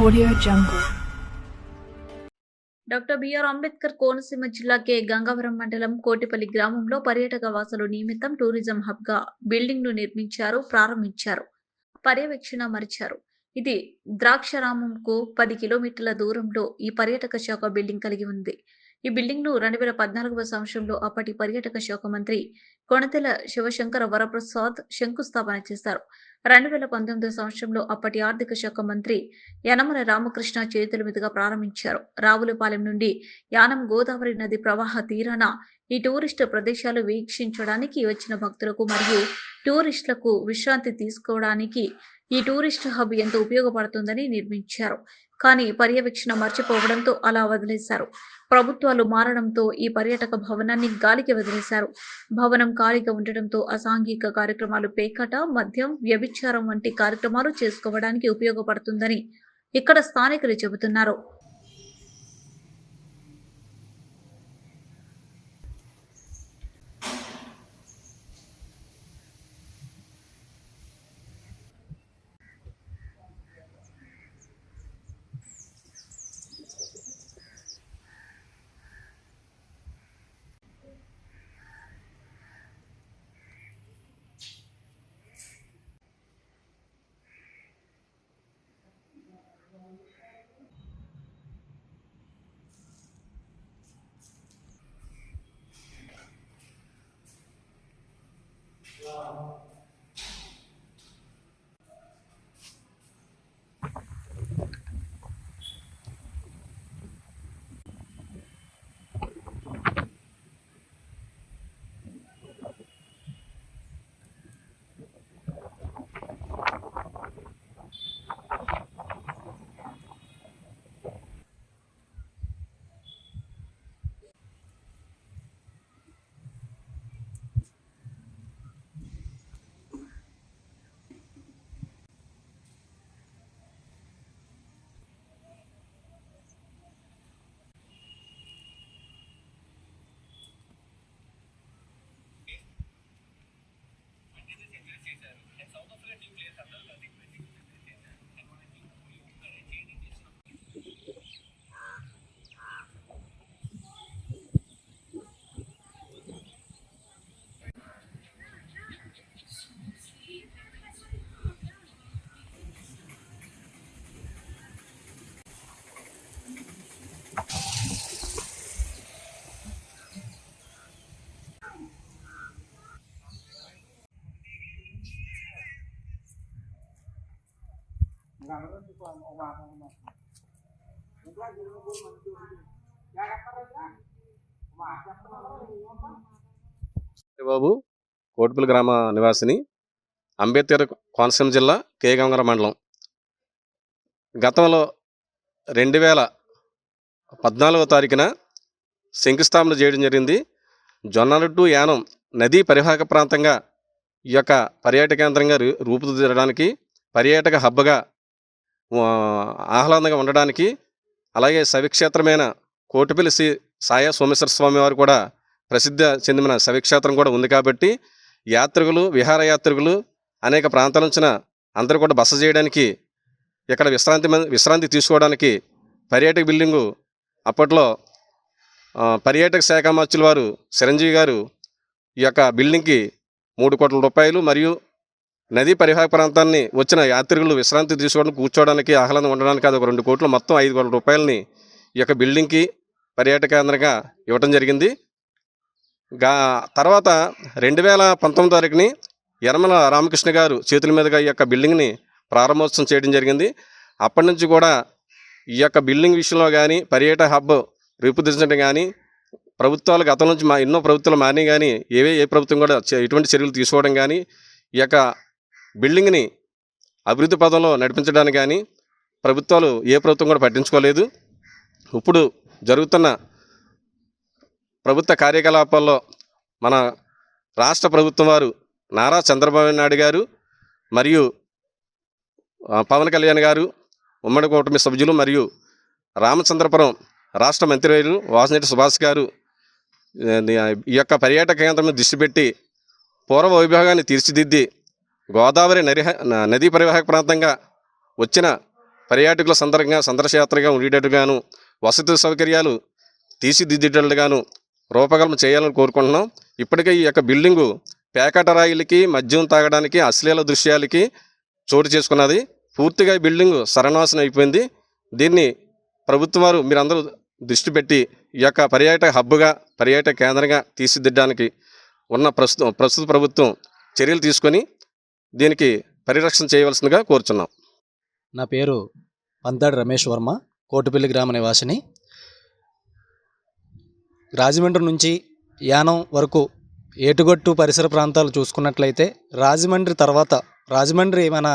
Audio Jungle. Doctor B R Ambedkar Konaseema జిల్లా K Gangavaram మండలం కోటిపల్లి గ్రామంలో పర్యాటక వాసుల నిమిత్తం టూరిజం హబ్ గా బిల్డింగ్ ను ప్రారంభించారు. పర్యవేక్షణ మరిచారు. ఇది ద్రాక్షారామంకు 10 కిలోమీటర్ల దూరంలో ఈ పర్యాటక శాఖ బిల్డింగ్ కలిగి ఉంది. ఈ బిల్డింగ్ ను 2014వ సంవత్సరంలో అప్పటి పర్యాటక శాఖ మంత్రి కొణతెల శివశంకర వరప్రసాద్ శంకుస్థాపన చేశారు. 2019 సంవత్సరంలో అప్పటి ఆర్థిక శాఖ మంత్రి యనమల రామకృష్ణ చేతుల మీదుగా ప్రారంభించారు. రావులపాలెం నుండి యానం గోదావరి నది ప్రవాహ తీరాన ఈ టూరిస్టు ప్రదేశాలు వీక్షించడానికి వచ్చిన భక్తులకు మరియు టూరిస్టులకు విశ్రాంతి తీసుకోవడానికి ఈ టూరిస్ట్ హబ్ ఎంతో ఉపయోగపడుతుందని నిర్మించారు. కానీ పర్యవేక్షణ మర్చిపోవడంతో అలా వదిలేశారు. ప్రభుత్వాలు మారడంతో ఈ పర్యాటక భవనాన్ని గాలికి వదిలేశారు. భవనం ఖాళీగా ఉండటంతో అసాంఘిక కార్యక్రమాలు, పేకాట, మద్యం, వ్యభిచారం వంటి కార్యక్రమాలు చేసుకోవడానికి ఉపయోగపడుతుందని ఇక్కడ స్థానికులు చెబుతున్నారు. బాబు కోటిపల్లి గ్రామ నివాసిని, అంబేద్కర్ కోనసీమ జిల్లా కె గంగవరం మండలం. గతంలో 2014వ తారీఖున శంకుస్థాపన చేయడం జరిగింది. జొన్నాల టు యానం నదీ పరివాహక ప్రాంతంగా ఈ యొక్క పర్యాటక కేంద్రంగా రూపుదిద్దడానికి, పర్యాటక హబ్గా ఆహ్లాదంగా ఉండడానికి, అలాగే శైవక్షేత్రమైన కోటిపల్లి శ్రీ సాయ సోమేశ్వర స్వామి వారు కూడా ప్రసిద్ధి చెందిన శైవక్షేత్రం కూడా ఉంది. కాబట్టి యాత్రికులు, విహారయాత్రికులు అనేక ప్రాంతాల నుంచి అందరూ కూడా బస చేయడానికి, ఇక్కడ విశ్రాంతి తీసుకోవడానికి పర్యాటక బిల్డింగు అప్పట్లో పర్యాటక శాఖ మంత్రుల వారు చిరంజీవి గారు ఈ యొక్క బిల్డింగ్కి 3 కోట్ల రూపాయలు మరియు నదీ పరివాహక ప్రాంతాన్ని వచ్చిన యాత్రికులు విశ్రాంతి తీసుకోవడానికి, కూర్చోవడానికి, ఆహ్లాదం ఉండడానికి అది ఒక 2 కోట్లు, మొత్తం 5 కోట్ల రూపాయలని ఈ యొక్క బిల్డింగ్కి పర్యాటక కేంద్రంగా ఇవ్వటం జరిగింది. తర్వాత 2019 తారీఖుని యనమల రామకృష్ణ గారు చేతుల మీదుగా ఈ యొక్క బిల్డింగ్ని ప్రారంభోత్సవం చేయడం జరిగింది. అప్పటి నుంచి కూడా ఈ యొక్క బిల్డింగ్ విషయంలో కానీ, పర్యాటక హబ్ రూపుదిద్దడం కానీ, ప్రభుత్వాలు గతం నుంచి ఎన్నో ప్రభుత్వాలు మారినాయి కానీ ఏ ప్రభుత్వం కూడా ఎటువంటి చర్యలు తీసుకోవడం కానీ, ఈ యొక్క బిల్డింగ్ని అభివృద్ధి పదంలో నడిపించడానికి కానీ ప్రభుత్వాలు ఏ ప్రభుత్వం కూడా పట్టించుకోలేదు. ఇప్పుడు జరుగుతున్న ప్రభుత్వ కార్యకలాపాల్లో మన రాష్ట్ర ప్రభుత్వం వారు నారా చంద్రబాబు నాయుడు గారు మరియు పవన్ కళ్యాణ్ గారు, ఉమ్మడి కూటమి సభ్యులు మరియు రామచంద్రపురం రాష్ట్ర మంత్రివర్యులు వాసిరెడ్డి సుభాష్ గారు ఈ యొక్క పర్యాటక కేంద్రం దృష్టి పెట్టి పూర్వ వైభవాన్ని తీర్చిదిద్ది గోదావరి నదీ పరివాహక ప్రాంతంగా వచ్చిన పర్యాటకుల సందర్శయాత్రగా ఉండేటట్టుగాను వసతి సౌకర్యాలు తీర్చిదిద్దేటట్టుగాను రూపకల్పన చేయాలని కోరుకుంటున్నాం. ఇప్పటికే ఈ యొక్క బిల్డింగు పేకాట రాయిలకి, మద్యం తాగడానికి, అశ్లీల దృశ్యాలకి చోటు చేసుకున్నది. పూర్తిగా ఈ బిల్డింగు సర్వనాశనం అయిపోయింది. దీన్ని ప్రభుత్వం వారు మీరందరూ దృష్టి పెట్టి ఈ యొక్క పర్యాటక హబ్గా, పర్యాటక కేంద్రంగా తీర్చిదిద్దడానికి ఉన్న ప్రస్తుత ప్రభుత్వం చర్యలు తీసుకొని దీనికి పరిరక్షణ చేయవలసిందిగా కోరుచున్నాం. నా పేరు పంతాడి రమేష్ వర్మ, కోటిపల్లి గ్రామ నివాసిని. రాజమండ్రి నుంచి యానం వరకు ఏటుగట్టు పరిసర ప్రాంతాలు చూసుకున్నట్లయితే రాజమండ్రి మన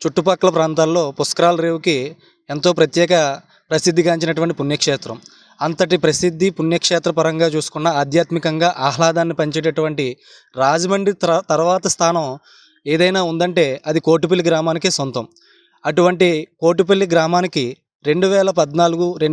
చుట్టుపక్కల ప్రాంతాల్లో పుష్కరాల రేవుకి ఎంతో ప్రసిద్ధిగాంచినటువంటి పుణ్యక్షేత్రం. అంతటి ప్రసిద్ధి పుణ్యక్షేత్ర పరంగా చూసుకున్న ఆధ్యాత్మికంగా ఆహ్లాదాన్ని పంచేటటువంటి రాజమండ్రి తర్వాత స్థానం ఏదైనా ఉందంటే అది కోటిపల్లి గ్రామానికే సొంతం. అటువంటి కోటిపల్లి గ్రామానికి 2014,